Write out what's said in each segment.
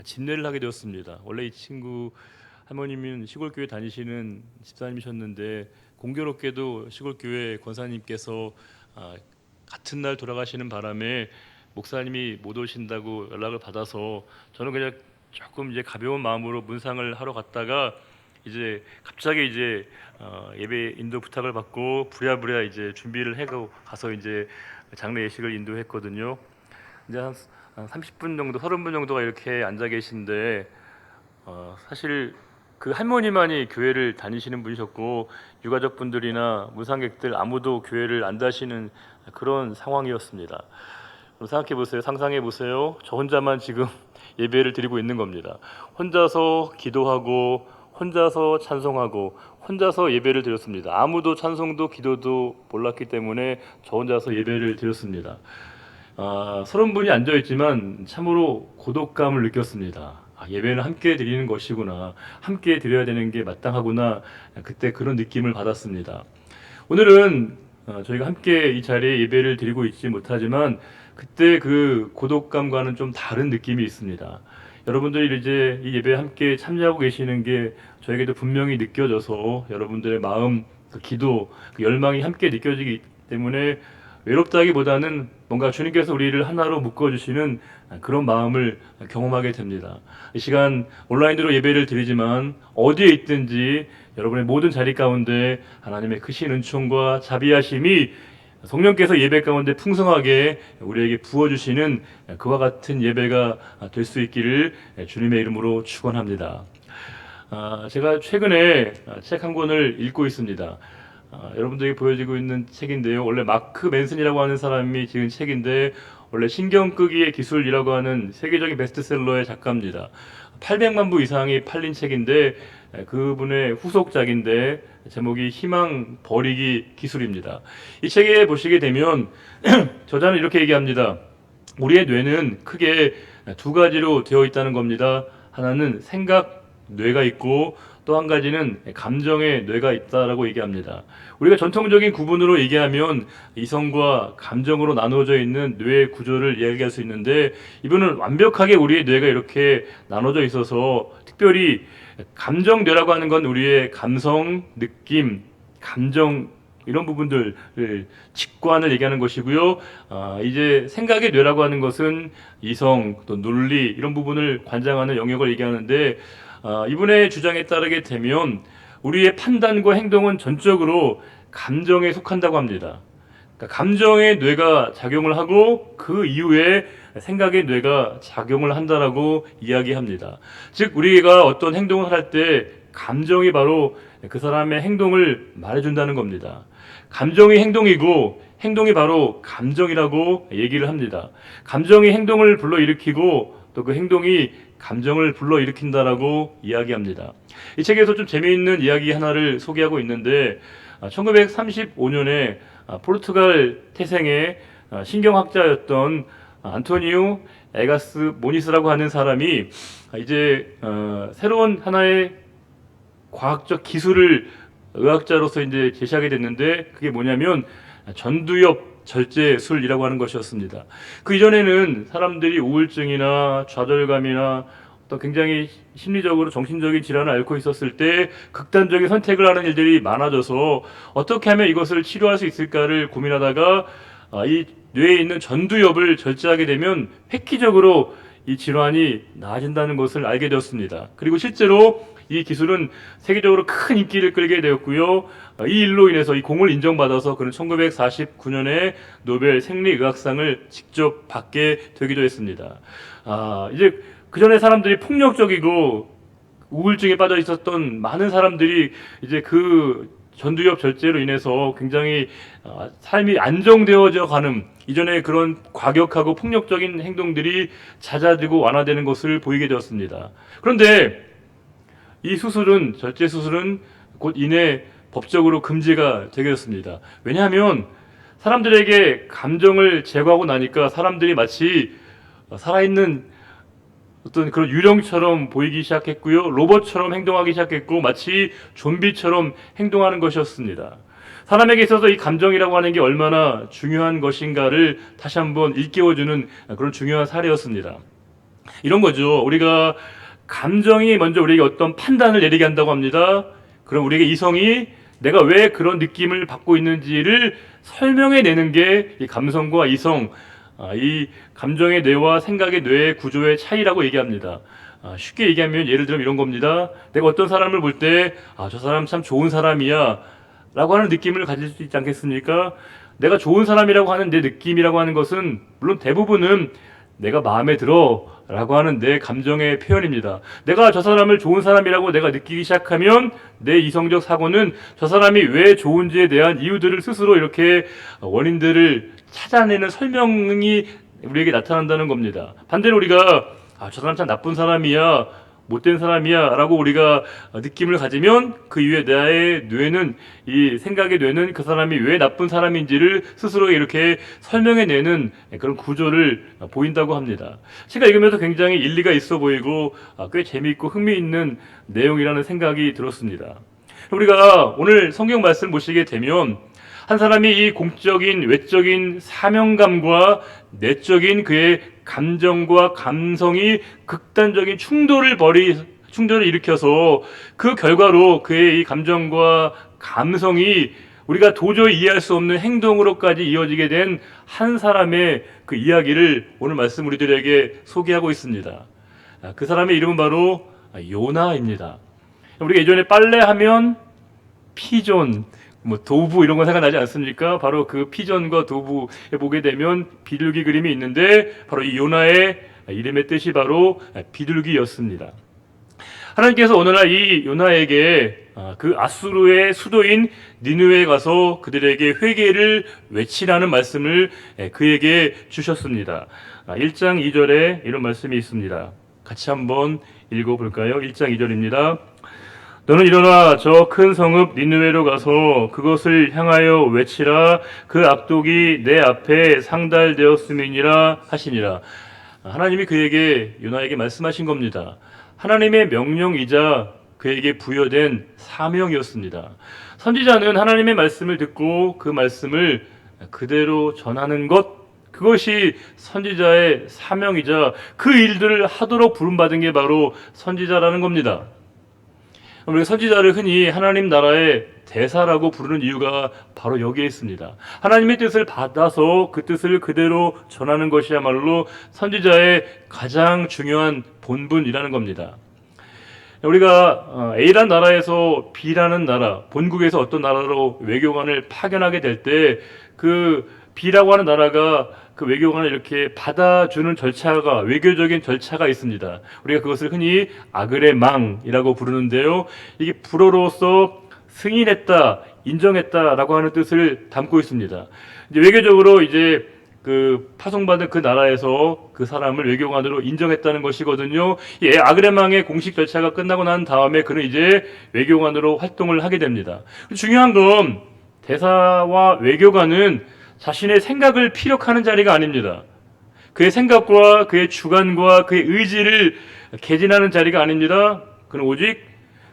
집례를 하게 되었습니다. 원래 이 친구 할머님은 시골교회 다니시는 집사님이셨는데 공교롭게도 시골교회 권사님께서 같은 날 돌아가시는 바람에 목사님이 못 오신다고 연락을 받아서 저는 그냥 조금 이제 가벼운 마음으로 문상을 하러 갔다가 이제 갑자기 이제 예배 인도 부탁을 받고 부랴부랴 이제 준비를 해고 가서 이제 장례 예식을 인도했거든요. 이제 한 30분 정도, 30분 정도가 이렇게 앉아 계신데 사실 그 할머니만이 교회를 다니시는 분이셨고 유가족분들이나 무상객들 아무도 교회를 안 다니시는 그런 상황이었습니다. 생각해 보세요. 상상해 보세요. 저 혼자만 지금 예배를 드리고 있는 겁니다. 혼자서 기도하고 혼자서 찬송하고 혼자서 예배를 드렸습니다. 아무도 찬송도 기도도 몰랐기 때문에 저 혼자서 예배를 드렸습니다. 30분이 앉아있지만 참으로 고독감을 느꼈습니다. 예배는 함께 드리는 것이구나, 함께 드려야 되는 게 마땅하구나, 그때 그런 느낌을 받았습니다. 오늘은 저희가 함께 이 자리에 예배를 드리고 있지 못하지만 그때 그 고독감과는 좀 다른 느낌이 있습니다. 여러분들이 이제 이 예배에 함께 참여하고 계시는 게 저에게도 분명히 느껴져서 여러분들의 마음, 그 기도, 그 열망이 함께 느껴지기 때문에 외롭다기보다는 뭔가 주님께서 우리를 하나로 묶어주시는 그런 마음을 경험하게 됩니다. 이 시간 온라인으로 예배를 드리지만 어디에 있든지 여러분의 모든 자리 가운데 하나님의 크신 은총과 자비하심이 성령께서 예배 가운데 풍성하게 우리에게 부어주시는 그와 같은 예배가 될 수 있기를 주님의 이름으로 축원합니다. 제가 최근에 책 한 권을 읽고 있습니다. 여러분들에게 보여지고 있는 책인데요. 원래 마크 맨슨이라고 하는 사람이 지은 책인데 원래 신경끄기의 기술이라고 하는 세계적인 베스트셀러의 작가입니다. 800만 부 이상이 팔린 책인데 그분의 후속작인데 제목이 희망 버리기 기술입니다. 이 책에 보시게 되면 저자는 이렇게 얘기합니다. 우리의 뇌는 크게 두 가지로 되어 있다는 겁니다. 하나는 생각 뇌가 있고 또 한 가지는 감정의 뇌가 있다라고 얘기합니다. 우리가 전통적인 구분으로 얘기하면 이성과 감정으로 나누어져 있는 뇌 구조를 이야기할 수 있는데 이분은 완벽하게 우리의 뇌가 이렇게 나눠져 있어서 특별히 감정 뇌라고 하는 건 우리의 감성, 느낌, 감정 이런 부분들 직관을 얘기하는 것이고요. 이제 생각의 뇌라고 하는 것은 이성, 또 논리 이런 부분을 관장하는 영역을 얘기하는데 이분의 주장에 따르게 되면 우리의 판단과 행동은 전적으로 감정에 속한다고 합니다. 그러니까 감정의 뇌가 작용을 하고 그 이후에 생각의 뇌가 작용을 한다라고 이야기합니다. 즉 우리가 어떤 행동을 할 때 감정이 바로 그 사람의 행동을 말해준다는 겁니다. 감정이 행동이고 행동이 바로 감정이라고 얘기를 합니다. 감정이 행동을 불러일으키고 또 그 행동이 감정을 불러일으킨다라고 이야기합니다. 이 책에서 좀 재미있는 이야기 하나를 소개하고 있는데 1935년에 포르투갈 태생의 신경학자였던 안토니오 에가스 모니스라고 하는 사람이 이제 새로운 하나의 과학적 기술을 의학자로서 이제 제시하게 됐는데 그게 뭐냐면 전두엽 절제술이라고 하는 것이었습니다. 그 이전에는 사람들이 우울증이나 좌절감이나 또 굉장히 심리적으로 정신적인 질환을 앓고 있었을 때 극단적인 선택을 하는 일들이 많아져서 어떻게 하면 이것을 치료할 수 있을까를 고민하다가 이 뇌에 있는 전두엽을 절제하게 되면 획기적으로 이 질환이 나아진다는 것을 알게 되었습니다. 그리고 실제로 이 기술은 세계적으로 큰 인기를 끌게 되었고요. 이 일로 인해서 이 공을 인정받아서 그는 1949년에 노벨 생리의학상을 직접 받게 되기도 했습니다. 이제 그 전에 사람들이 폭력적이고 우울증에 빠져 있었던 많은 사람들이 이제 그 전두엽 절제로 인해서 굉장히 삶이 안정되어져 가는 이전에 그런 과격하고 폭력적인 행동들이 잦아들고 완화되는 것을 보이게 되었습니다. 그런데 이 수술은 절제 수술은 곧 이내 법적으로 금지가 되게 됐습니다. 왜냐하면 사람들에게 감정을 제거하고 나니까 사람들이 마치 살아있는 어떤 그런 유령처럼 보이기 시작했고요. 로봇처럼 행동하기 시작했고 마치 좀비처럼 행동하는 것이었습니다. 사람에게 있어서 이 감정이라고 하는 게 얼마나 중요한 것인가를 다시 한번 일깨워주는 그런 중요한 사례였습니다. 이런 거죠. 우리가 감정이 먼저 우리에게 어떤 판단을 내리게 한다고 합니다. 그럼 우리에게 이성이 내가 왜 그런 느낌을 받고 있는지를 설명해 내는 게 이 감성과 이성, 이 감정의 뇌와 생각의 뇌의 구조의 차이라고 얘기합니다. 쉽게 얘기하면 예를 들면 이런 겁니다. 내가 어떤 사람을 볼 때 저 사람 참 좋은 사람이야 라고 하는 느낌을 가질 수 있지 않겠습니까? 내가 좋은 사람이라고 하는 내 느낌이라고 하는 것은 물론 대부분은 내가 마음에 들어 라고 하는 내 감정의 표현입니다. 내가 저 사람을 좋은 사람이라고 내가 느끼기 시작하면 내 이성적 사고는 저 사람이 왜 좋은지에 대한 이유들을 스스로 이렇게 원인들을 찾아내는 설명이 우리에게 나타난다는 겁니다. 반대로 우리가 저 사람 참 나쁜 사람이야, 못된 사람이야 라고 우리가 느낌을 가지면 그 이후에 나의 뇌는, 이 생각의 뇌는 그 사람이 왜 나쁜 사람인지를 스스로 이렇게 설명해내는 그런 구조를 보인다고 합니다. 제가 읽으면서 굉장히 일리가 있어 보이고 꽤 재미있고 흥미있는 내용이라는 생각이 들었습니다. 우리가 오늘 성경 말씀 보시게 되면 한 사람이 이 공적인 외적인 사명감과 내적인 그의 감정과 감성이 극단적인 충돌을 일으켜서 그 결과로 그의 이 감정과 감성이 우리가 도저히 이해할 수 없는 행동으로까지 이어지게 된 한 사람의 그 이야기를 오늘 말씀 우리들에게 소개하고 있습니다. 그 사람의 이름은 바로 요나입니다. 우리가 예전에 빨래하면 피존, 도부 이런 거 생각나지 않습니까? 바로 그 피전과 도부에 보게 되면 비둘기 그림이 있는데 바로 이 요나의 이름의 뜻이 바로 비둘기였습니다. 하나님께서 어느 날 이 요나에게 그 아수르의 수도인 니느웨에 가서 그들에게 회개를 외치라는 말씀을 그에게 주셨습니다. 1장 2절에 이런 말씀이 있습니다. 같이 한번 읽어볼까요? 1장 2절입니다. 너는 일어나 저 큰 성읍 니느웨로 가서 그것을 향하여 외치라. 그 압독이 내 앞에 상달되었음이니라 하시니라. 하나님이 그에게 요나에게 말씀하신 겁니다. 하나님의 명령이자 그에게 부여된 사명이었습니다. 선지자는 하나님의 말씀을 듣고 그 말씀을 그대로 전하는 것, 그것이 선지자의 사명이자 그 일들을 하도록 부름받은 게 바로 선지자라는 겁니다. 우리가 선지자를 흔히 하나님 나라의 대사라고 부르는 이유가 바로 여기에 있습니다. 하나님의 뜻을 받아서 그 뜻을 그대로 전하는 것이야말로 선지자의 가장 중요한 본분이라는 겁니다. 우리가 A라는 나라에서 B라는 나라, 본국에서 어떤 나라로 외교관을 파견하게 될 때 그 B라고 하는 나라가 그 외교관을 이렇게 받아주는 절차가, 외교적인 절차가 있습니다. 우리가 그것을 흔히 아그레망이라고 부르는데요. 이게 불어로서 승인했다, 인정했다라고 하는 뜻을 담고 있습니다. 이제 외교적으로 이제 그 파송받은 그 나라에서 그 사람을 외교관으로 인정했다는 것이거든요. 이 아그레망의 공식 절차가 끝나고 난 다음에 그는 이제 외교관으로 활동을 하게 됩니다. 중요한 건 대사와 외교관은 자신의 생각을 피력하는 자리가 아닙니다. 그의 생각과 그의 주관과 그의 의지를 개진하는 자리가 아닙니다. 그는 오직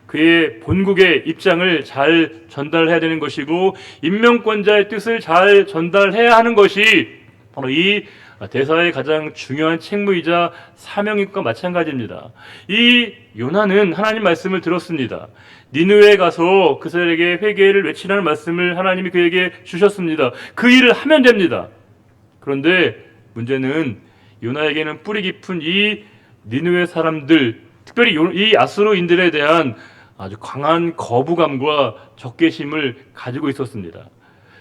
그의 본국의 입장을 잘 전달해야 되는 것이고 임명권자의 뜻을 잘 전달해야 하는 것이 바로 이 대사의 가장 중요한 책무이자 사명인 것과 마찬가지입니다. 이 요나는 하나님 말씀을 들었습니다. 니느웨에 가서 그들에게 회개를 외치라는 말씀을 하나님이 그에게 주셨습니다. 그 일을 하면 됩니다. 그런데 문제는 요나에게는 뿌리 깊은 이 니느웨 사람들, 특별히 이 아수르인들에 대한 아주 강한 거부감과 적개심을 가지고 있었습니다.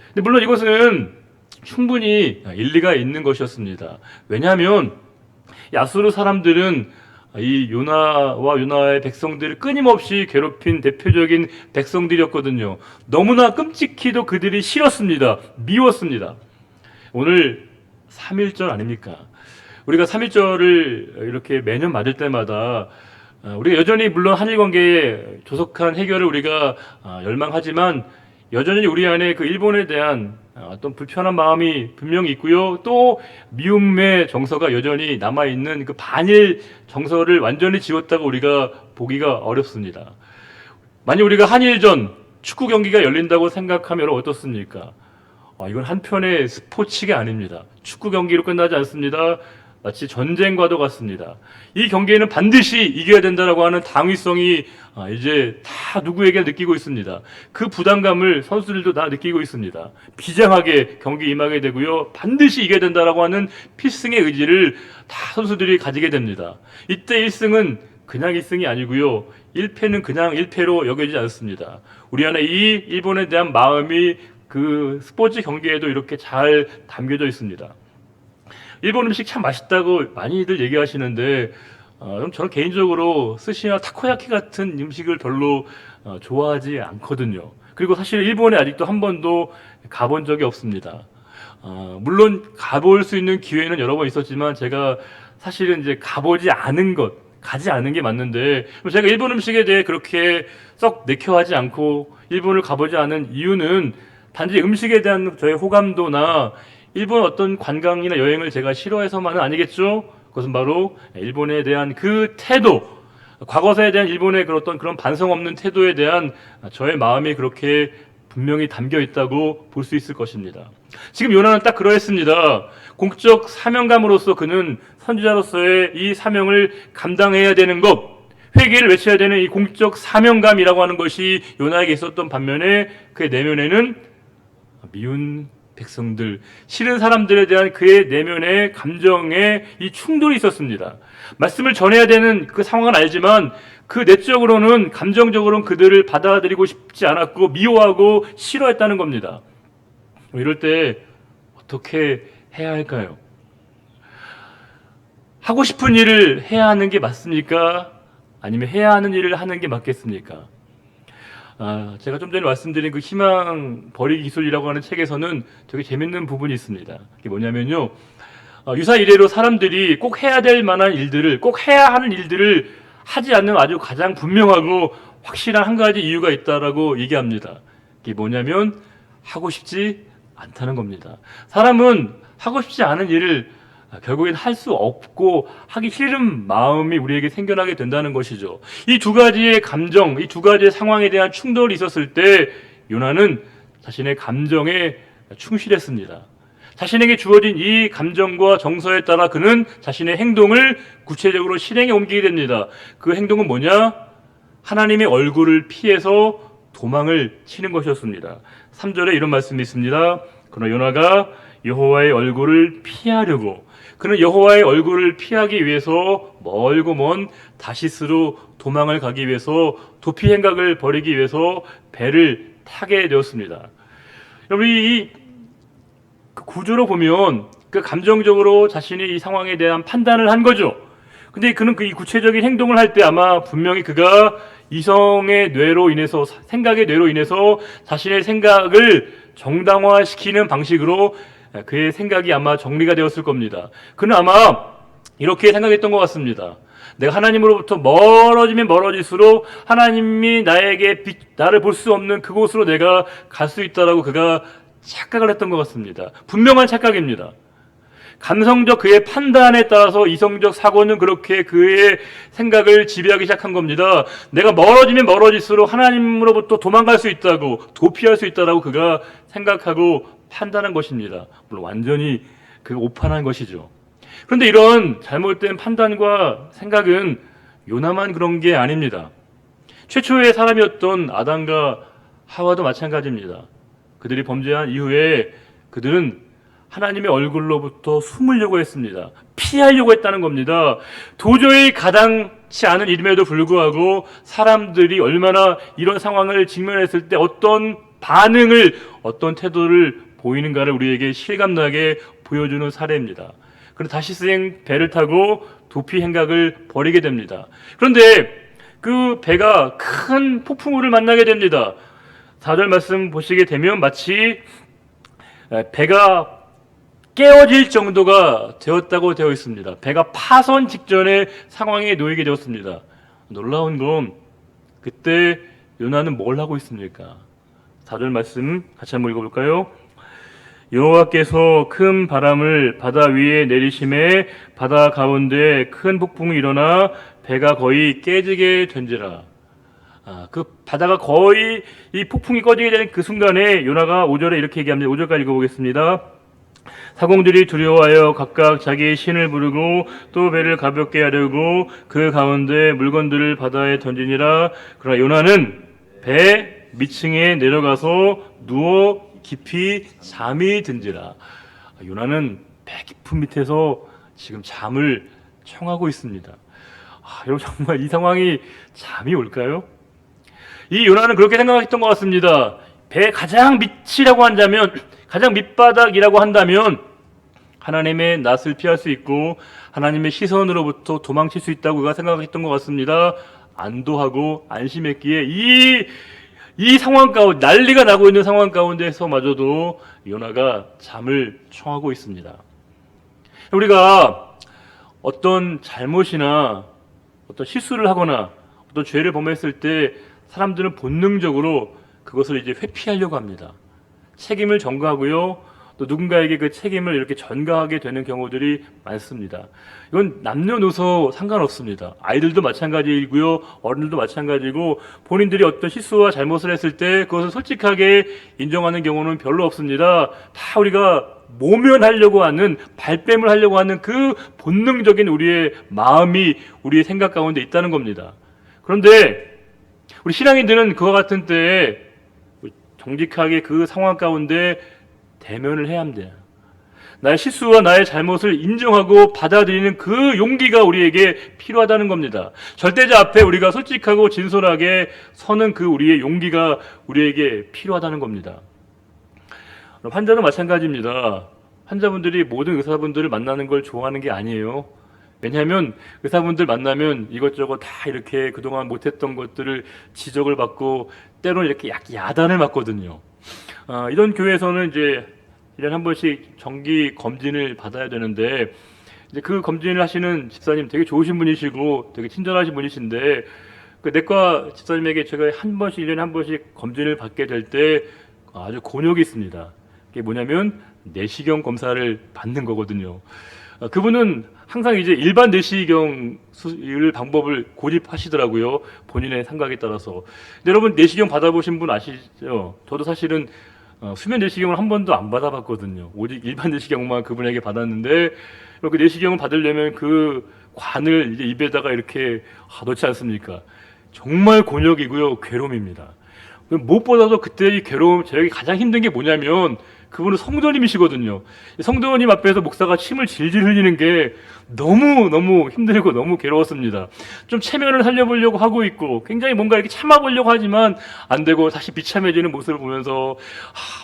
근데 물론 이것은 충분히 일리가 있는 것이었습니다. 왜냐하면 이 아수르 사람들은 이 요나와 요나의 백성들을 끊임없이 괴롭힌 대표적인 백성들이었거든요. 너무나 끔찍히도 그들이 싫었습니다. 미웠습니다. 오늘 3.1절 아닙니까? 우리가 3.1절을 이렇게 매년 맞을 때마다 우리가 여전히 물론 한일 관계의 조속한 해결을 우리가 열망하지만 여전히 우리 안에 그 일본에 대한 어떤 불편한 마음이 분명히 있고요. 또 미움의 정서가 여전히 남아있는 그 반일 정서를 완전히 지웠다고 우리가 보기가 어렵습니다. 만약 우리가 한일전 축구 경기가 열린다고 생각하면 어떻습니까? 이건 한편의 스포츠가 아닙니다. 축구 경기로 끝나지 않습니다. 마치 전쟁과도 같습니다. 이 경기에는 반드시 이겨야 된다라고 하는 당위성이 이제 다 누구에게 느끼고 있습니다. 그 부담감을 선수들도 다 느끼고 있습니다. 비장하게 경기 임하게 되고요. 반드시 이겨야 된다라고 하는 필승의 의지를 다 선수들이 가지게 됩니다. 이때 1승은 그냥 1승이 아니고요. 1패는 그냥 1패로 여겨지지 않습니다. 우리 안에 이 일본에 대한 마음이 그 스포츠 경기에도 이렇게 잘 담겨져 있습니다. 일본 음식 참 맛있다고 많이들 얘기하시는데 저는 개인적으로 스시나 타코야키 같은 음식을 별로 좋아하지 않거든요. 그리고 사실 일본에 아직도 한 번도 가본 적이 없습니다. 물론 가볼 수 있는 기회는 여러 번 있었지만 제가 사실은 이제 가지 않은 게 맞는데 제가 일본 음식에 대해 그렇게 썩 내켜하지 않고 일본을 가보지 않은 이유는 단지 음식에 대한 저의 호감도나 일본 어떤 관광이나 여행을 제가 싫어해서만은 아니겠죠? 그것은 바로 일본에 대한 그 태도, 과거사에 대한 일본의 그런 반성 없는 태도에 대한 저의 마음이 그렇게 분명히 담겨 있다고 볼 수 있을 것입니다. 지금 요나는 딱 그러했습니다. 공적 사명감으로서 그는 선지자로서의 이 사명을 감당해야 되는 것, 회개를 외쳐야 되는 이 공적 사명감이라고 하는 것이 요나에게 있었던 반면에 그의 내면에는 미운 백성들, 싫은 사람들에 대한 그의 내면의 감정에 이 충돌이 있었습니다. 말씀을 전해야 되는 그 상황은 알지만 그 내적으로는 감정적으로는 그들을 받아들이고 싶지 않았고 미워하고 싫어했다는 겁니다. 이럴 때 어떻게 해야 할까요? 하고 싶은 일을 해야 하는 게 맞습니까? 아니면 해야 하는 일을 하는 게 맞겠습니까? 제가 좀 전에 말씀드린 그 희망 버리기 기술이라고 하는 책에서는 되게 재밌는 부분이 있습니다. 그게 뭐냐면요. 유사 이래로 사람들이 꼭 해야 될 만한 일들을, 꼭 해야 하는 일들을 하지 않는 아주 가장 분명하고 확실한 한 가지 이유가 있다라고 얘기합니다. 그게 뭐냐면 하고 싶지 않다는 겁니다. 사람은 하고 싶지 않은 일을 결국엔 할 수 없고 하기 싫은 마음이 우리에게 생겨나게 된다는 것이죠. 이 두 가지의 감정, 이 두 가지의 상황에 대한 충돌이 있었을 때 요나는 자신의 감정에 충실했습니다. 자신에게 주어진 이 감정과 정서에 따라 그는 자신의 행동을 구체적으로 실행에 옮기게 됩니다. 그 행동은 뭐냐? 하나님의 얼굴을 피해서 도망을 치는 것이었습니다. 3절에 이런 말씀이 있습니다. 그러나 요나가 여호와의 얼굴을 피하려고 그는 여호와의 얼굴을 피하기 위해서 멀고 먼 다시스로 도망을 가기 위해서 도피 행각을 벌이기 위해서 배를 타게 되었습니다. 여러분 이 구조로 보면 그 감정적으로 자신이 이 상황에 대한 판단을 한 거죠. 근데 그는 이 구체적인 행동을 할 때 아마 분명히 그가 이성의 뇌로 인해서 생각의 뇌로 인해서 자신의 생각을 정당화시키는 방식으로 그의 생각이 아마 정리가 되었을 겁니다. 그는 아마 이렇게 생각했던 것 같습니다. 내가 하나님으로부터 멀어지면 멀어질수록 하나님이 나를 볼 수 없는 그곳으로 내가 갈 수 있다라고 그가 착각을 했던 것 같습니다. 분명한 착각입니다. 감성적 그의 판단에 따라서 이성적 사고는 그렇게 그의 생각을 지배하기 시작한 겁니다. 내가 멀어지면 멀어질수록 하나님으로부터 도망갈 수 있다고, 도피할 수 있다라고 그가 생각하고 판단한 것입니다. 물론 완전히 그가 오판한 것이죠. 그런데 이런 잘못된 판단과 생각은 요나만 그런 게 아닙니다. 최초의 사람이었던 아담과 하와도 마찬가지입니다. 그들이 범죄한 이후에 그들은 하나님의 얼굴로부터 숨으려고 했습니다. 피하려고 했다는 겁니다. 도저히 가당치 않은 일임에도 불구하고 사람들이 얼마나 이런 상황을 직면했을 때 어떤 반응을, 어떤 태도를 보이는가를 우리에게 실감나게 보여주는 사례입니다. 그래서 다시스행 배를 타고 도피 행각을 벌이게 됩니다. 그런데 그 배가 큰 폭풍우를 만나게 됩니다. 4절 말씀 보시게 되면 마치 배가 깨어질 정도가 되었다고 되어 있습니다. 배가 파손 직전의 상황에 놓이게 되었습니다. 놀라운 건 그때 요나는 뭘 하고 있습니까? 4절 말씀 같이 한번 읽어볼까요? 여호와께서 큰 바람을 바다 위에 내리심에 바다 가운데 큰 폭풍이 일어나 배가 거의 깨지게 된지라. 그 바다가 거의 이 폭풍이 꺼지게 되는 그 순간에 요나가 5절에 이렇게 얘기합니다. 5절까지 읽어보겠습니다. 사공들이 두려워하여 각각 자기의 신을 부르고 또 배를 가볍게 하려고 그 가운데 물건들을 바다에 던지니라. 그러나 요나는 배 밑층에 내려가서 누워 깊이 잠이 든지라. 요나는 배 깊은 밑에서 지금 잠을 청하고 있습니다. 여러분, 정말 이 상황이 잠이 올까요? 이 요나는 그렇게 생각했던 것 같습니다. 배 가장 밑이라고 한다면, 가장 밑바닥이라고 한다면 하나님의 낯을 피할 수 있고 하나님의 시선으로부터 도망칠 수 있다고 그가 생각했던 것 같습니다. 안도하고 안심했기에 이 상황 가운데, 난리가 나고 있는 상황 가운데서마저도 요나가 잠을 청하고 있습니다. 우리가 어떤 잘못이나 어떤 실수를 하거나 어떤 죄를 범했을 때 사람들은 본능적으로 그것을 이제 회피하려고 합니다. 책임을 전가하고요, 또 누군가에게 그 책임을 이렇게 전가하게 되는 경우들이 많습니다. 이건 남녀노소 상관없습니다. 아이들도 마찬가지이고요, 어른들도 마찬가지고, 본인들이 어떤 실수와 잘못을 했을 때 그것을 솔직하게 인정하는 경우는 별로 없습니다. 다 우리가 모면하려고 하는, 발뺌을 하려고 하는 그 본능적인 우리의 마음이 우리의 생각 가운데 있다는 겁니다. 그런데 우리 신앙인들은 그와 같은 때에 정직하게 그 상황 가운데 대면을 해야 합니다. 나의 실수와 나의 잘못을 인정하고 받아들이는 그 용기가 우리에게 필요하다는 겁니다. 절대자 앞에 우리가 솔직하고 진솔하게 서는 그 우리의 용기가 우리에게 필요하다는 겁니다. 환자도 마찬가지입니다. 환자분들이 모든 의사분들을 만나는 걸 좋아하는 게 아니에요. 왜냐하면 의사분들 만나면 이것저것 다 이렇게 그동안 못했던 것들을 지적을 받고 때로는 이렇게 야단을 맞거든요. 이런 교회에서는 이제 1년에 한 번씩 정기 검진을 받아야 되는데, 이제 그 검진을 하시는 집사님 되게 좋으신 분이시고 되게 친절하신 분이신데, 그 내과 집사님에게 제가 1년에 한 번씩 검진을 받게 될 때 아주 곤욕이 있습니다. 그게 뭐냐면 내시경 검사를 받는 거거든요. 그분은 항상 이제 일반 내시경 방법을 고집하시더라고요. 본인의 생각에 따라서. 근데 여러분, 내시경 받아보신 분 아시죠? 저도 사실은 수면 내시경을 한 번도 안 받아봤거든요. 오직 일반 내시경만 그분에게 받았는데, 그 내시경을 받으려면 그 관을 이제 입에다가 이렇게 넣지 않습니까? 정말 곤욕이고요, 괴로움입니다. 무엇보다도 그때 이 괴로움, 저에게 가장 힘든 게 뭐냐면, 그분은 성도님이시거든요. 성도님 앞에서 목사가 침을 질질 흘리는 게 너무 힘들고 너무 괴로웠습니다. 좀 체면을 살려보려고 하고 있고 굉장히 뭔가 이렇게 참아보려고 하지만 안 되고 다시 비참해지는 모습을 보면서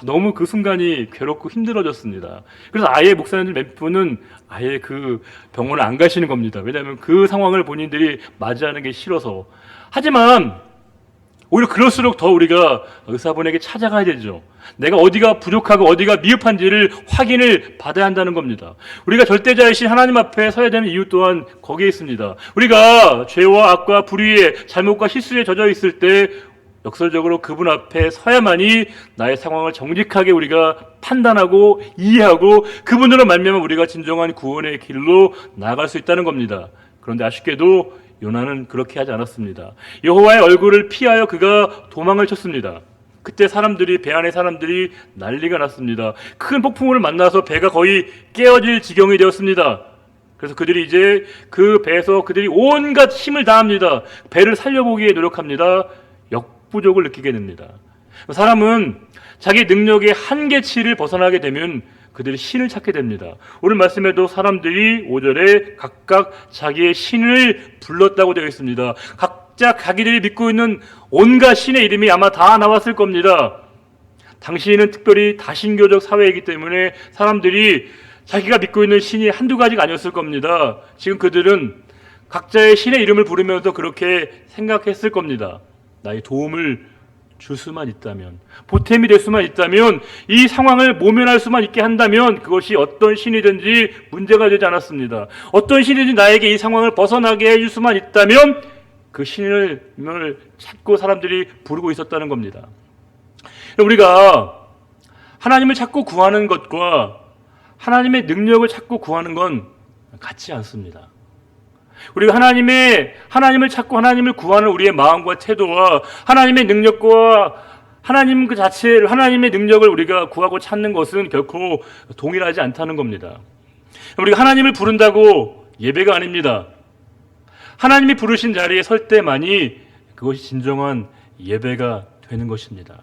너무 그 순간이 괴롭고 힘들어졌습니다. 그래서 아예 목사님들 몇 분은 아예 그 병원을 안 가시는 겁니다. 왜냐하면 그 상황을 본인들이 맞이하는 게 싫어서. 하지만 오히려 그럴수록 더 우리가 의사분에게 찾아가야 되죠. 내가 어디가 부족하고 어디가 미흡한지를 확인을 받아야 한다는 겁니다. 우리가 절대자이신 하나님 앞에 서야 되는 이유 또한 거기에 있습니다. 우리가 죄와 악과 불의에, 잘못과 실수에 젖어 있을 때 역설적으로 그분 앞에 서야만이 나의 상황을 정직하게 우리가 판단하고 이해하고 그분으로 말미암아 우리가 진정한 구원의 길로 나아갈 수 있다는 겁니다. 그런데 아쉽게도 요나는 그렇게 하지 않았습니다. 여호와의 얼굴을 피하여 그가 도망을 쳤습니다. 그때 배 안의 사람들이 난리가 났습니다. 큰 폭풍우를 만나서 배가 거의 깨어질 지경이 되었습니다. 그래서 그들이 이제 그 배에서 그들이 온갖 힘을 다합니다. 배를 살려보기에 노력합니다. 역부족을 느끼게 됩니다. 사람은 자기 능력의 한계치를 벗어나게 되면 그들이 신을 찾게 됩니다. 오늘 말씀에도 사람들이 5절에 각각 자기의 신을 불렀다고 되어 있습니다. 각자 자기들이 믿고 있는 온갖 신의 이름이 아마 다 나왔을 겁니다. 당시에는 특별히 다신교적 사회이기 때문에 사람들이 자기가 믿고 있는 신이 한두 가지가 아니었을 겁니다. 지금 그들은 각자의 신의 이름을 부르면서 그렇게 생각했을 겁니다. 나의 도움을 줄 수만 있다면, 보탬이 될 수만 있다면, 이 상황을 모면할 수만 있게 한다면 그것이 어떤 신이든지 문제가 되지 않았습니다. 어떤 신이든지 나에게 이 상황을 벗어나게 해줄 수만 있다면 그 신을 찾고 사람들이 부르고 있었다는 겁니다. 우리가 하나님을 찾고 구하는 것과 하나님의 능력을 찾고 구하는 건 같지 않습니다. 우리가 하나님을 찾고 하나님을 구하는 우리의 마음과 태도와 하나님의 능력과 하나님 그 자체를, 하나님의 능력을 우리가 구하고 찾는 것은 결코 동일하지 않다는 겁니다. 우리가 하나님을 부른다고 예배가 아닙니다. 하나님이 부르신 자리에 설 때만이 그것이 진정한 예배가 되는 것입니다.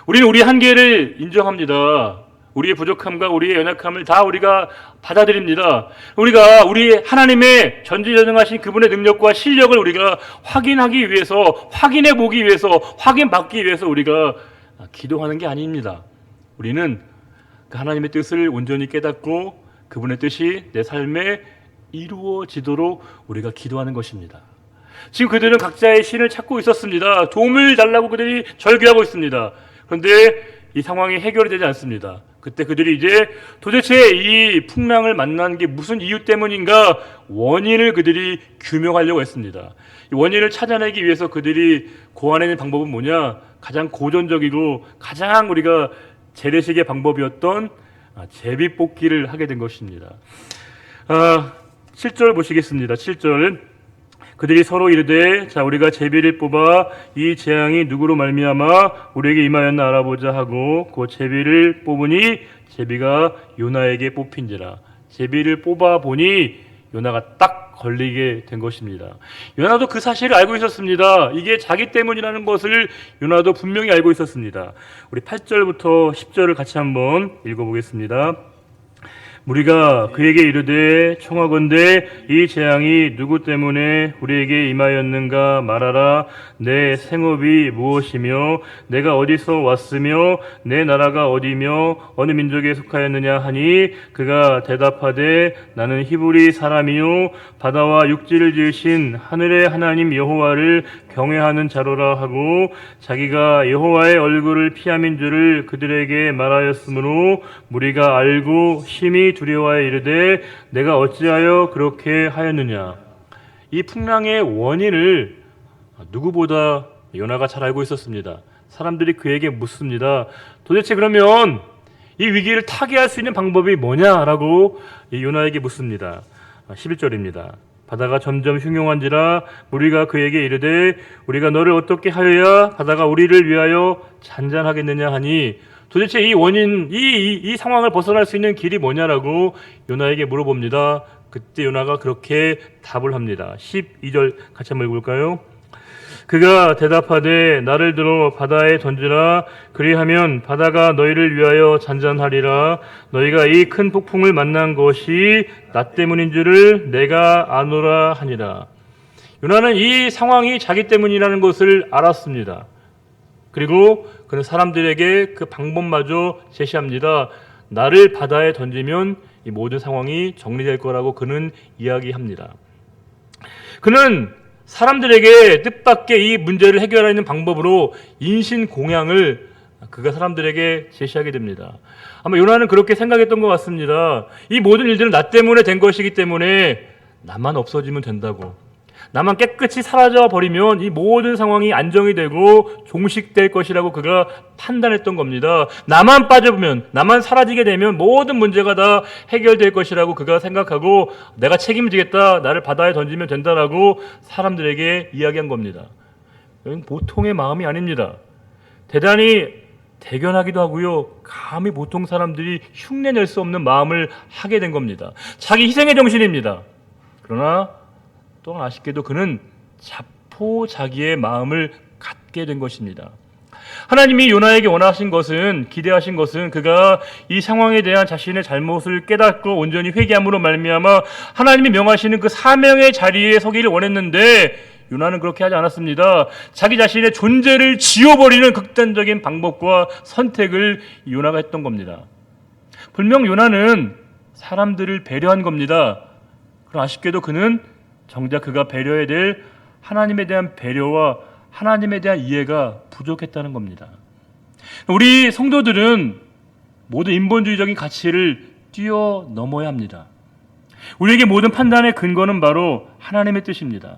우리는 우리의 한계를 인정합니다. 우리의 부족함과 우리의 연약함을 다 우리가 받아들입니다. 우리가 우리 하나님의 전지전능하신 그분의 능력과 실력을 우리가 확인하기 위해서, 확인해 보기 위해서, 확인받기 위해서 우리가 기도하는 게 아닙니다. 우리는 그 하나님의 뜻을 온전히 깨닫고 그분의 뜻이 내 삶에 이루어지도록 우리가 기도하는 것입니다. 지금 그들은 각자의 신을 찾고 있었습니다. 도움을 달라고 그들이 절규하고 있습니다. 그런데 이 상황이 해결이 되지 않습니다. 그때 그들이 이제 도대체 이 풍랑을 만난 게 무슨 이유 때문인가 원인을 그들이 규명하려고 했습니다. 이 원인을 찾아내기 위해서 그들이 고안해낸 방법은 뭐냐? 가장 고전적이고 가장 우리가 재래식의 방법이었던 제비뽑기를 하게 된 것입니다. 7절 보시겠습니다. 7절 그들이 서로 이르되 자 우리가 제비를 뽑아 이 재앙이 누구로 말미암아 우리에게 임하였나 알아보자 하고 그 제비를 뽑으니 제비가 요나에게 뽑힌지라. 제비를 뽑아 보니 요나가 딱 걸리게 된 것입니다. 요나도 그 사실을 알고 있었습니다. 이게 자기 때문이라는 것을 요나도 분명히 알고 있었습니다. 우리 8절부터 10절을 같이 한번 읽어보겠습니다. 우리가 그에게 이르되 청하건대 이 재앙이 누구 때문에 우리에게 임하였는가 말하라. 내 생업이 무엇이며 내가 어디서 왔으며 내 나라가 어디며 어느 민족에 속하였느냐 하니 그가 대답하되 나는 히브리 사람이요 바다와 육지를 지으신 하늘의 하나님 여호와를 경외하는 자로라 하고 자기가 여호와의 얼굴을 피함인 줄을 그들에게 말하였으므로 우리가 알고 심히 두려워하여 이르되 내가 어찌하여 그렇게 하였느냐. 이 풍랑의 원인을 누구보다 요나가 잘 알고 있었습니다. 사람들이 그에게 묻습니다. 도대체 그러면 이 위기를 타개할 수 있는 방법이 뭐냐라고 이 요나에게 묻습니다. 11절입니다. 바다가 점점 흉흉한지라 무리가 그에게 이르되 우리가 너를 어떻게 하여야 바다가 우리를 위하여 잔잔하겠느냐 하니 도대체 이 원인, 이 상황을 벗어날 수 있는 길이 뭐냐라고 요나에게 물어봅니다. 그때 요나가 그렇게 답을 합니다. 12절 같이 한번 읽어볼까요? 그가 대답하되 나를 들어 바다에 던지라. 그리하면 바다가 너희를 위하여 잔잔하리라. 너희가 이 큰 폭풍을 만난 것이 나 때문인 줄을 내가 아노라 하니라. 요나는 이 상황이 자기 때문이라는 것을 알았습니다. 그리고 그는 사람들에게 그 방법마저 제시합니다. 나를 바다에 던지면 이 모든 상황이 정리될 거라고 그는 이야기합니다. 그는 사람들에게 뜻밖의 이 문제를 해결하는 방법으로 인신공양을 그가 사람들에게 제시하게 됩니다. 아마 요나는 그렇게 생각했던 것 같습니다. 이 모든 일들은 나 때문에 된 것이기 때문에 나만 없어지면 된다고, 나만 깨끗이 사라져 버리면 이 모든 상황이 안정이 되고 종식될 것이라고 그가 판단했던 겁니다. 나만 빠져보면, 나만 사라지게 되면 모든 문제가 다 해결될 것이라고 그가 생각하고 내가 책임지겠다, 나를 바다에 던지면 된다라고 사람들에게 이야기한 겁니다. 이건 보통의 마음이 아닙니다. 대단히 대견하기도 하고요, 감히 보통 사람들이 흉내낼 수 없는 마음을 하게 된 겁니다. 자기 희생의 정신입니다. 그러나 또한 아쉽게도 그는 자포자기의 마음을 갖게 된 것입니다. 하나님이 요나에게 원하신 것은, 기대하신 것은 그가 이 상황에 대한 자신의 잘못을 깨닫고 온전히 회개함으로 말미암아 하나님이 명하시는 그 사명의 자리에 서기를 원했는데 요나는 그렇게 하지 않았습니다. 자기 자신의 존재를 지워버리는 극단적인 방법과 선택을 요나가 했던 겁니다. 분명 요나는 사람들을 배려한 겁니다. 그러나 아쉽게도 그는 정작 그가 배려해야 될 하나님에 대한 배려와 하나님에 대한 이해가 부족했다는 겁니다. 우리 성도들은 모든 인본주의적인 가치를 뛰어넘어야 합니다. 우리에게 모든 판단의 근거는 바로 하나님의 뜻입니다.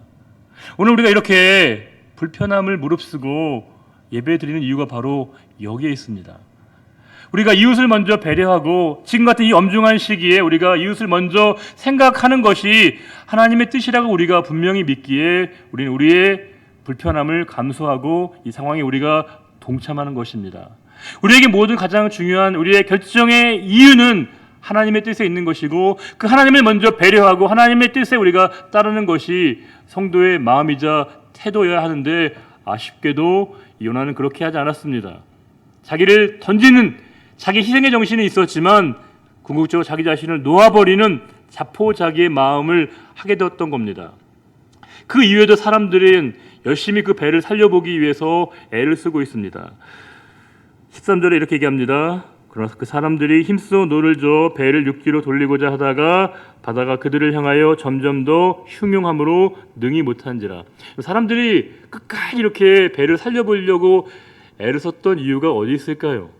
오늘 우리가 이렇게 불편함을 무릅쓰고 예배드리는 이유가 바로 여기에 있습니다. 우리가 이웃을 먼저 배려하고 지금 같은 이 엄중한 시기에 우리가 이웃을 먼저 생각하는 것이 하나님의 뜻이라고 우리가 분명히 믿기에 우리는 우리의 불편함을 감수하고 이 상황에 우리가 동참하는 것입니다. 우리에게 모든 가장 중요한 우리의 결정의 이유는 하나님의 뜻에 있는 것이고 그 하나님을 먼저 배려하고 하나님의 뜻에 우리가 따르는 것이 성도의 마음이자 태도여야 하는데 아쉽게도 요나는 그렇게 하지 않았습니다. 자기를 던지는 자기 희생의 정신이 있었지만 궁극적으로 자기 자신을 놓아버리는 자포자기의 마음을 하게 되었던 겁니다. 그 이후에도 사람들은 열심히 그 배를 살려보기 위해서 애를 쓰고 있습니다. 13절에 이렇게 얘기합니다. 그러나 그 사람들이 힘써 노를 저어 배를 육지로 돌리고자 하다가 바다가 그들을 향하여 점점 더 흉흉함으로 능히 못한지라. 사람들이 끝까지 이렇게 배를 살려보려고 애를 썼던 이유가 어디 있을까요?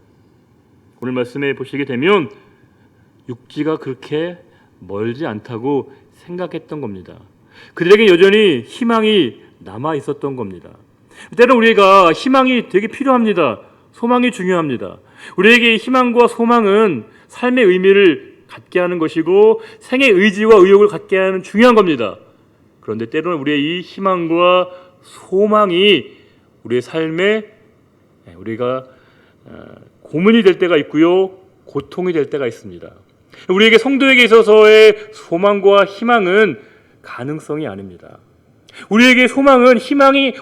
오늘 말씀에 보시게 되면 육지가 그렇게 멀지 않다고 생각했던 겁니다. 그들에게 여전히 희망이 남아 있었던 겁니다. 때로 우리가 희망이 되게 필요합니다. 소망이 중요합니다. 우리에게 희망과 소망은 삶의 의미를 갖게 하는 것이고 생의 의지와 의욕을 갖게 하는 중요한 겁니다. 그런데 때로는 우리의 이 희망과 소망이 우리의 삶에 우리가 고문이 될 때가 있고요, 고통이 될 때가 있습니다. 우리에게 성도에게 있어서의 소망과 희망은 가능성이 아닙니다. 우리에게 소망은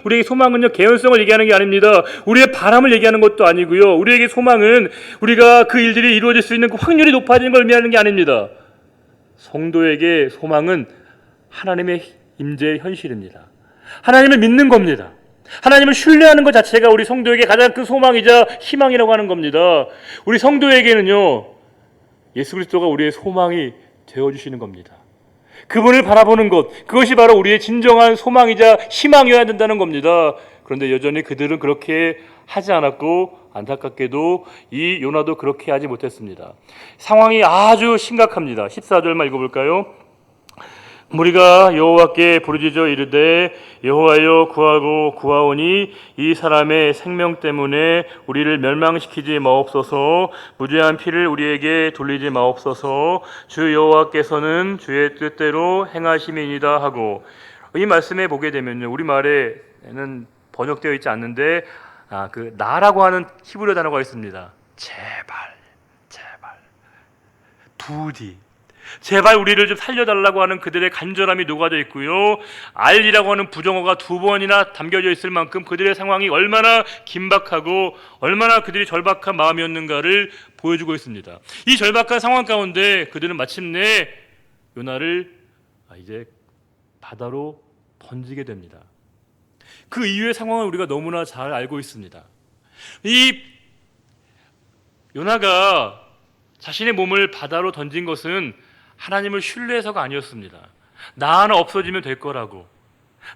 우리에게 소망은요 개연성을 얘기하는 게 아닙니다. 우리의 바람을 얘기하는 것도 아니고요. 우리에게 소망은 우리가 그 일들이 이루어질 수 있는 그 확률이 높아지는 걸 의미하는 게 아닙니다. 성도에게 소망은 하나님의 임재의 현실입니다. 하나님을 믿는 겁니다. 하나님을 신뢰하는 것 자체가 우리 성도에게 가장 큰 소망이자 희망이라고 하는 겁니다. 우리 성도에게는요 예수 그리스도가 우리의 소망이 되어주시는 겁니다. 그분을 바라보는 것, 그것이 바로 우리의 진정한 소망이자 희망이어야 된다는 겁니다. 그런데 여전히 그들은 그렇게 하지 않았고 안타깝게도 이 요나도 그렇게 하지 못했습니다. 상황이 아주 심각합니다. 14절만 읽어볼까요? 무리가 여호와께 부르짖어 이르되 여호와여 구하고 구하오니 이 사람의 생명 때문에 우리를 멸망시키지 마옵소서. 무죄한 피를 우리에게 돌리지 마옵소서. 주 여호와께서는 주의 뜻대로 행하심이니이다 하고, 이 말씀에 보게 되면요 우리말에는 번역되어 있지 않는데 그 나라고 하는 히브리 단어가 있습니다. 제발 부디 제발 우리를 좀 살려달라고 하는 그들의 간절함이 녹아져 있고요, 알리라고 하는 부정어가 2번이나 담겨져 있을 만큼 그들의 상황이 얼마나 긴박하고 얼마나 그들이 절박한 마음이었는가를 보여주고 있습니다. 이 절박한 상황 가운데 그들은 마침내 요나를 이제 바다로 던지게 됩니다. 그 이후의 상황을 우리가 너무나 잘 알고 있습니다. 이 요나가 자신의 몸을 바다로 던진 것은 하나님을 신뢰해서가 아니었습니다. 나 하나 없어지면 될 거라고,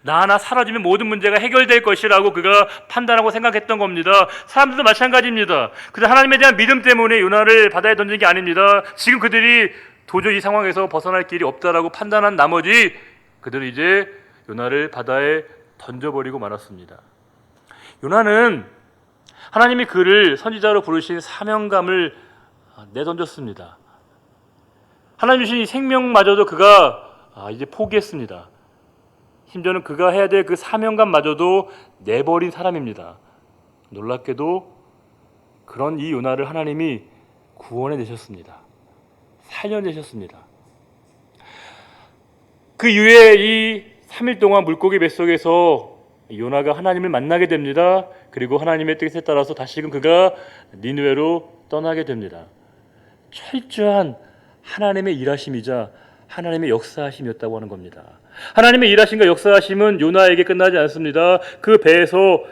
나 하나 사라지면 모든 문제가 해결될 것이라고 그가 판단하고 생각했던 겁니다. 사람들도 마찬가지입니다. 그들 하나님에 대한 믿음 때문에 요나를 바다에 던진 게 아닙니다. 지금 그들이 도저히 이 상황에서 벗어날 길이 없다라고 판단한 나머지 그들은 이제 요나를 바다에 던져버리고 말았습니다. 요나는 하나님이 그를 선지자로 부르신 사명감을 내던졌습니다. 하나님 주신 이 생명마저도 그가 이제 포기했습니다. 심지어는 그가 해야 될 그 사명감마저도 내버린 사람입니다. 놀랍게도 그런 이 요나를 하나님이 구원해내셨습니다. 살려내셨습니다. 그 이후에 이 3일 동안 물고기 뱃속에서 요나가 하나님을 만나게 됩니다. 그리고 하나님의 뜻에 따라서 다시금 그가 니느웨로 떠나게 됩니다. 철저한 하나님의 일하심이자 하나님의 역사하심이었다고 하는 겁니다. 하나님의 일하심과 역사하심은 요나에게 끝나지 않습니다. 그 배에서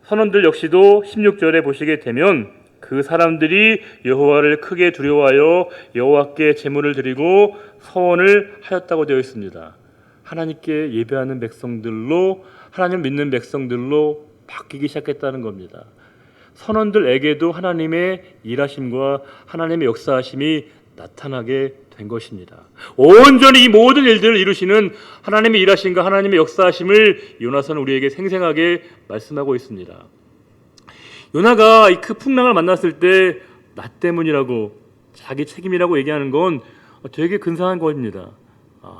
선원들 역시도 16절에 보시게 되면 그 사람들이 여호와를 크게 두려워하여 여호와께 제물을 드리고 서원을 하였다고 되어 있습니다. 하나님께 예배하는 백성들로, 하나님을 믿는 백성들로 바뀌기 시작했다는 겁니다. 선원들에게도 하나님의 일하심과 하나님의 역사하심이 나타나게 된 것입니다. 온전히 이 모든 일들을 이루시는 하나님의 일하심과 하나님의 역사하심을 요나서는 우리에게 생생하게 말씀하고 있습니다. 요나가 이 큰 풍랑을 만났을 때 나 때문이라고, 자기 책임이라고 얘기하는 건 되게 근사한 것입니다.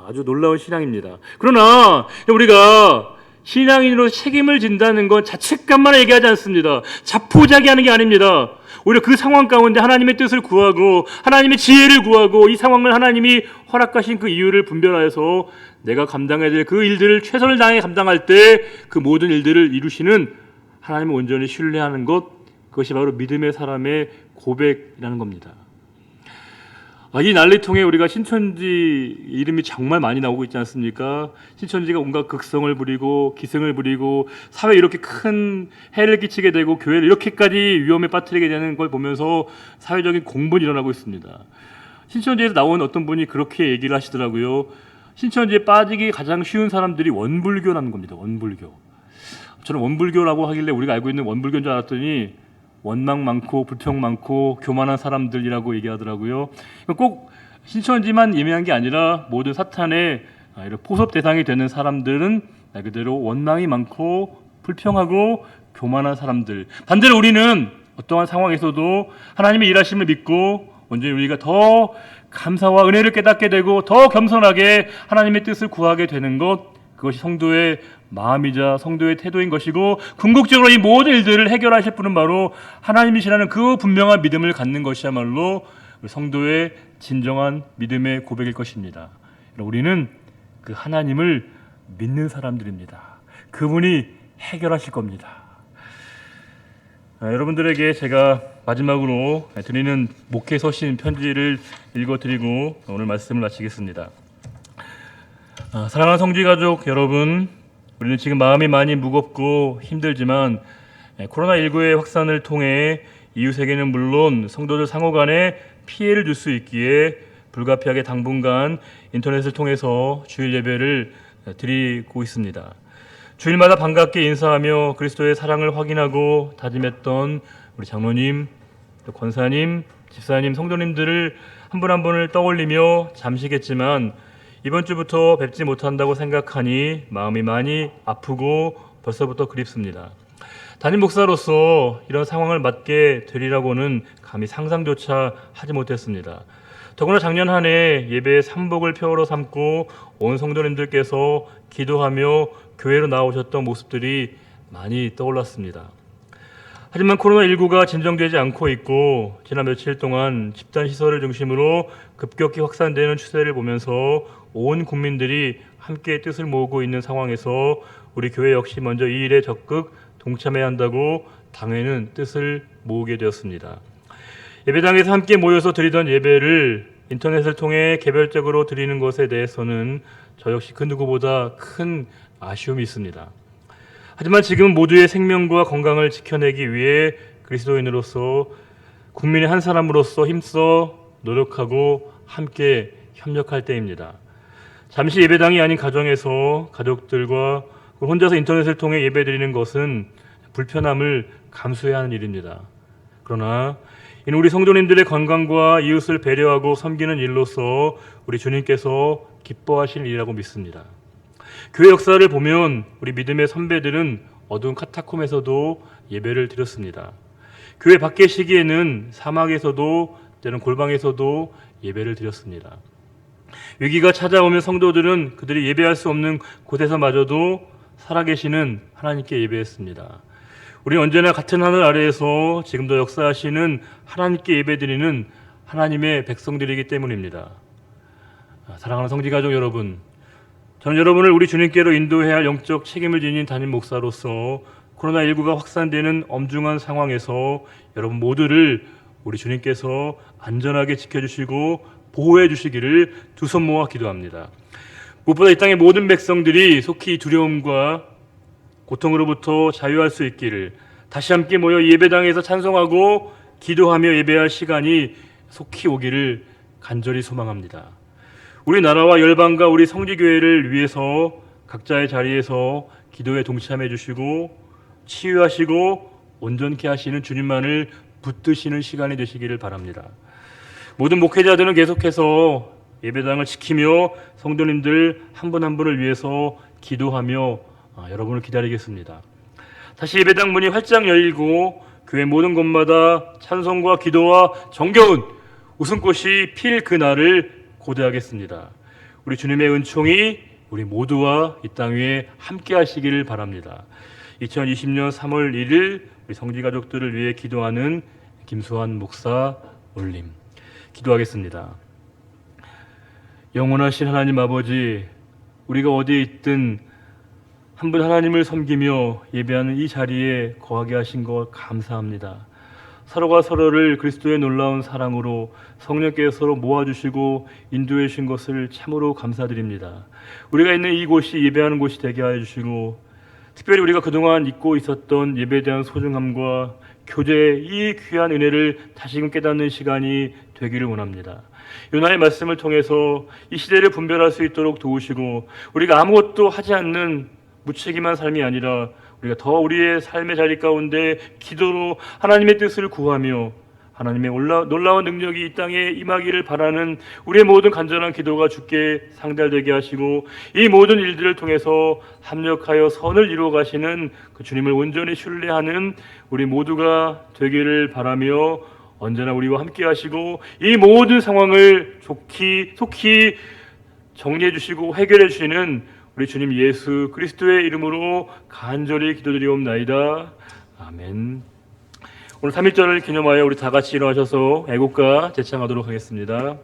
아주 놀라운 신앙입니다. 그러나 우리가 신앙인으로 책임을 진다는 건 자책감만 얘기하지 않습니다. 자포자기하는 게 아닙니다. 오히려 그 상황 가운데 하나님의 뜻을 구하고 하나님의 지혜를 구하고 이 상황을 하나님이 허락하신 그 이유를 분별하여서 내가 감당해야 될 그 일들을 최선을 다해 감당할 때 그 모든 일들을 이루시는 하나님을 온전히 신뢰하는 것, 그것이 바로 믿음의 사람의 고백이라는 겁니다. 이 난리통에 우리가 신천지 이름이 정말 많이 나오고 있지 않습니까? 신천지가 온갖 극성을 부리고 기승을 부리고 사회에 이렇게 큰 해를 끼치게 되고 교회를 이렇게까지 위험에 빠뜨리게 되는 걸 보면서 사회적인 공분이 일어나고 있습니다. 신천지에서 나온 어떤 분이 그렇게 얘기를 하시더라고요. 신천지에 빠지기 가장 쉬운 사람들이 원불교라는 겁니다. 원불교. 저는 원불교라고 하길래 우리가 알고 있는 원불교인 줄 알았더니 원망 많고 불평 많고 교만한 사람들이라고 얘기하더라고요. 꼭 신천지만 예민한 게 아니라 모든 사탄의 이런 포섭 대상이 되는 사람들은 말 그대로 원망이 많고 불평하고 교만한 사람들. 반대로 우리는 어떠한 상황에서도 하나님의 일하심을 믿고 언제 우리가 더 감사와 은혜를 깨닫게 되고 더 겸손하게 하나님의 뜻을 구하게 되는 것, 그것이 성도의 마음이자 성도의 태도인 것이고 궁극적으로 이 모든 일들을 해결하실 분은 바로 하나님이시라는 그 분명한 믿음을 갖는 것이야말로 성도의 진정한 믿음의 고백일 것입니다. 우리는 그 하나님을 믿는 사람들입니다. 그분이 해결하실 겁니다. 여러분들에게 제가 마지막으로 드리는 목회 서신 편지를 읽어드리고 오늘 말씀을 마치겠습니다. 사랑하는 성지가족 여러분, 우리는 지금 마음이 많이 무겁고 힘들지만 코로나19의 확산을 통해 이웃에게는 물론 성도들 상호 간에 피해를 줄 수 있기에 불가피하게 당분간 인터넷을 통해서 주일 예배를 드리고 있습니다. 주일마다 반갑게 인사하며 그리스도의 사랑을 확인하고 다짐했던 우리 장로님, 권사님, 집사님, 성도님들을 한 분 한 분을 떠올리며 잠시겠지만 이번 주부터 뵙지 못한다고 생각하니 마음이 많이 아프고 벌써부터 그립습니다. 담임 목사로서 이런 상황을 맞게 되리라고는 감히 상상조차 하지 못했습니다. 더구나 작년 한 해 예배의 삼복을 표어로 삼고 온 성도님들께서 기도하며 교회로 나오셨던 모습들이 많이 떠올랐습니다. 하지만 코로나19가 진정되지 않고 있고 지난 며칠 동안 집단시설을 중심으로 급격히 확산되는 추세를 보면서 온 국민들이 함께 뜻을 모으고 있는 상황에서 우리 교회 역시 먼저 이 일에 적극 동참해야 한다고 당회는 뜻을 모으게 되었습니다. 예배당에서 함께 모여서 드리던 예배를 인터넷을 통해 개별적으로 드리는 것에 대해서는 저 역시 그 누구보다 큰 아쉬움이 있습니다. 하지만 지금 모두의 생명과 건강을 지켜내기 위해 그리스도인으로서 국민의 한 사람으로서 힘써 노력하고 함께 협력할 때입니다. 잠시 예배당이 아닌 가정에서 가족들과 혼자서 인터넷을 통해 예배드리는 것은 불편함을 감수해야 하는 일입니다. 그러나 이는 우리 성도님들의 건강과 이웃을 배려하고 섬기는 일로서 우리 주님께서 기뻐하실 일이라고 믿습니다. 교회 역사를 보면 우리 믿음의 선배들은 어두운 카타콤에서도 예배를 드렸습니다. 교회 밖의 시기에는 사막에서도 때는 골방에서도 예배를 드렸습니다. 위기가 찾아오면 성도들은 그들이 예배할 수 없는 곳에서마저도 살아계시는 하나님께 예배했습니다. 우리는 언제나 같은 하늘 아래에서 지금도 역사하시는 하나님께 예배드리는 하나님의 백성들이기 때문입니다. 사랑하는 성지가족 여러분, 저는 여러분을 우리 주님께로 인도해야 할 영적 책임을 지닌 담임 목사로서 코로나19가 확산되는 엄중한 상황에서 여러분 모두를 우리 주님께서 안전하게 지켜주시고 보호해 주시기를 두 손 모아 기도합니다. 무엇보다 이 땅의 모든 백성들이 속히 두려움과 고통으로부터 자유할 수 있기를, 다시 함께 모여 예배당에서 찬송하고 기도하며 예배할 시간이 속히 오기를 간절히 소망합니다. 우리나라와 열방과 우리 성지교회를 위해서 각자의 자리에서 기도에 동참해 주시고 치유하시고 온전케 하시는 주님만을 붙드시는 시간이 되시기를 바랍니다. 모든 목회자들은 계속해서 예배당을 지키며 성도님들 한 분 한 분을 위해서 기도하며 여러분을 기다리겠습니다. 다시 예배당 문이 활짝 열리고 교회 모든 곳마다 찬송과 기도와 정겨운 웃음꽃이 필 그날을 고대하겠습니다. 우리 주님의 은총이 우리 모두와 이 땅 위에 함께 하시기를 바랍니다. 2020년 3월 1일 우리 성지가족들을 위해 기도하는 김수환 목사 올림. 기도하겠습니다. 영원하신 하나님 아버지, 우리가 어디에 있든 한 분 하나님을 섬기며 예배하는 이 자리에 거하게 하신 것 감사합니다. 서로가 서로를 그리스도의 놀라운 사랑으로 성령께서 서로 모아주시고 인도해 주신 것을 참으로 감사드립니다. 우리가 있는 이곳이 예배하는 곳이 되게 하여 주시고, 특별히 우리가 그동안 잊고 있었던 예배에 대한 소중함과 교제의 이 귀한 은혜를 다시금 깨닫는 시간이 되기를 원합니다. 요나의 말씀을 통해서 이 시대를 분별할 수 있도록 도우시고, 우리가 아무것도 하지 않는 무책임한 삶이 아니라 우리가 더 우리의 삶의 자리 가운데 기도로 하나님의 뜻을 구하며 하나님의 놀라운 능력이 이 땅에 임하기를 바라는 우리의 모든 간절한 기도가 주께 상달되게 하시고, 이 모든 일들을 통해서 합력하여 선을 이루어 가시는 그 주님을 온전히 신뢰하는 우리 모두가 되기를 바라며, 언제나 우리와 함께 하시고 이 모든 상황을 속히 정리해 주시고 해결해 주시는 우리 주님 예수 그리스도의 이름으로 간절히 기도드리옵나이다. 아멘. 오늘 3.1절을 기념하여 우리 다 같이 일어나셔서 애국가 제창하도록 하겠습니다.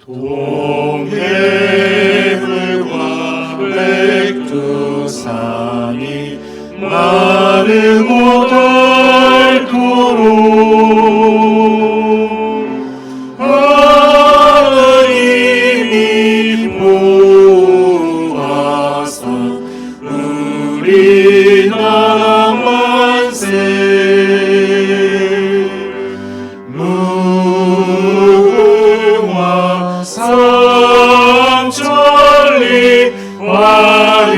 동해물과 백두산이 마르고 닳도록 하나님이 보호하사 우리나라 만세. 무궁화 삼천리 화려강산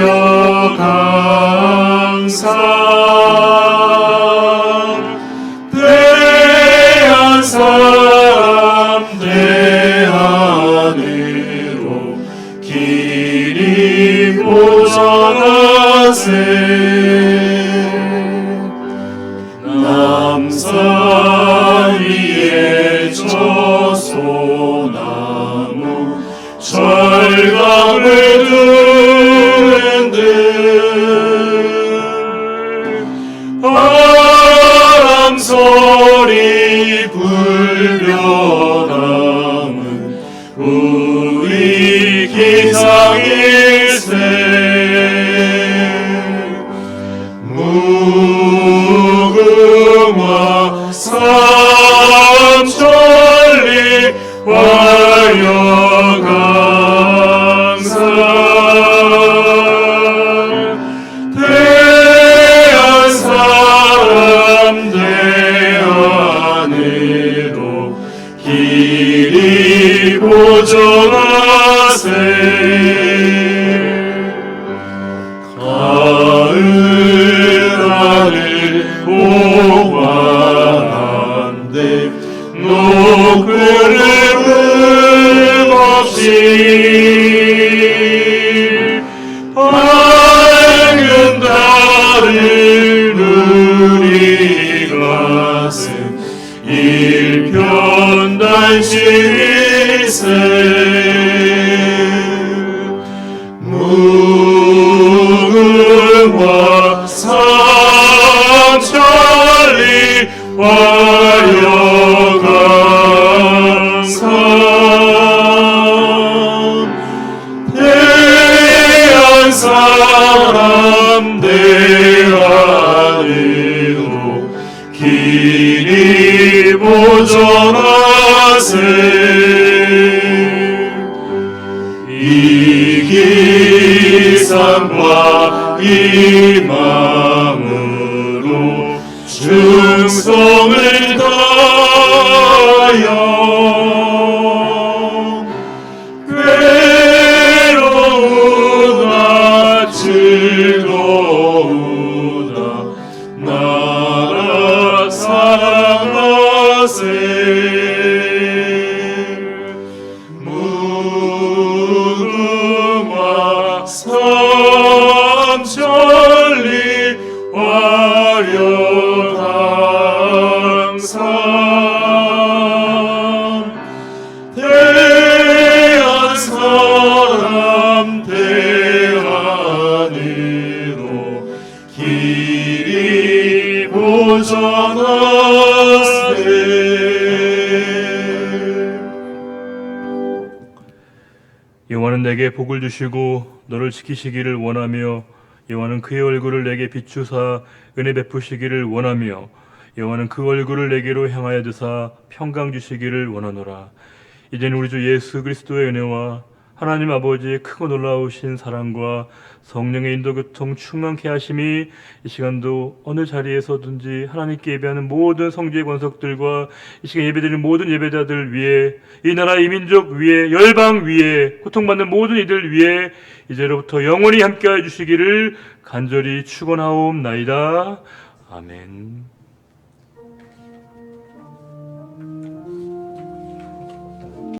대한 사람 대안으로 길이 보전하세. 남산 위에 저소나무 철강을 두는 듯 바람 소리 불려담은 우리 기상일세. 무궁화 삼천리 화려강산 대한 사람 대안으로 길이 보전하세. 가을 하늘 오만한데 노크를 없이 밝은 달을 누리 가슴 일편단심일세. 무궁화 삼천리 화려강산 대한 사람 대안으로 길이 보전하세. 이기상과 희망으로 충성을 다하여 괴로우나 즐거우나 나라 사랑하세. 무궁화 삼천리 대한 사람 대안으로 길이 보전하세. 여호와는 내게 복을 주시고 너를 지키시기를 원하며 여호와는 그의 얼굴을 내게 비추사 은혜 베푸시기를 원하며 여호와는 그 얼굴을 내게로 향하여 드사 평강 주시기를 원하노라. 이제는 우리 주 예수 그리스도의 은혜와 하나님 아버지의 크고 놀라우신 사랑과 성령의 인도 교통 충만케 하심이 이 시간도 어느 자리에서든지 하나님께 예배하는 모든 성지의 권속들과 이 시간 예배드리는 모든 예배자들 위해, 이 나라 이 민족 위에, 열방 위에, 고통받는 모든 이들 위해 이제로부터 영원히 함께하여 주시기를 간절히 축원하옵나이다. 아멘.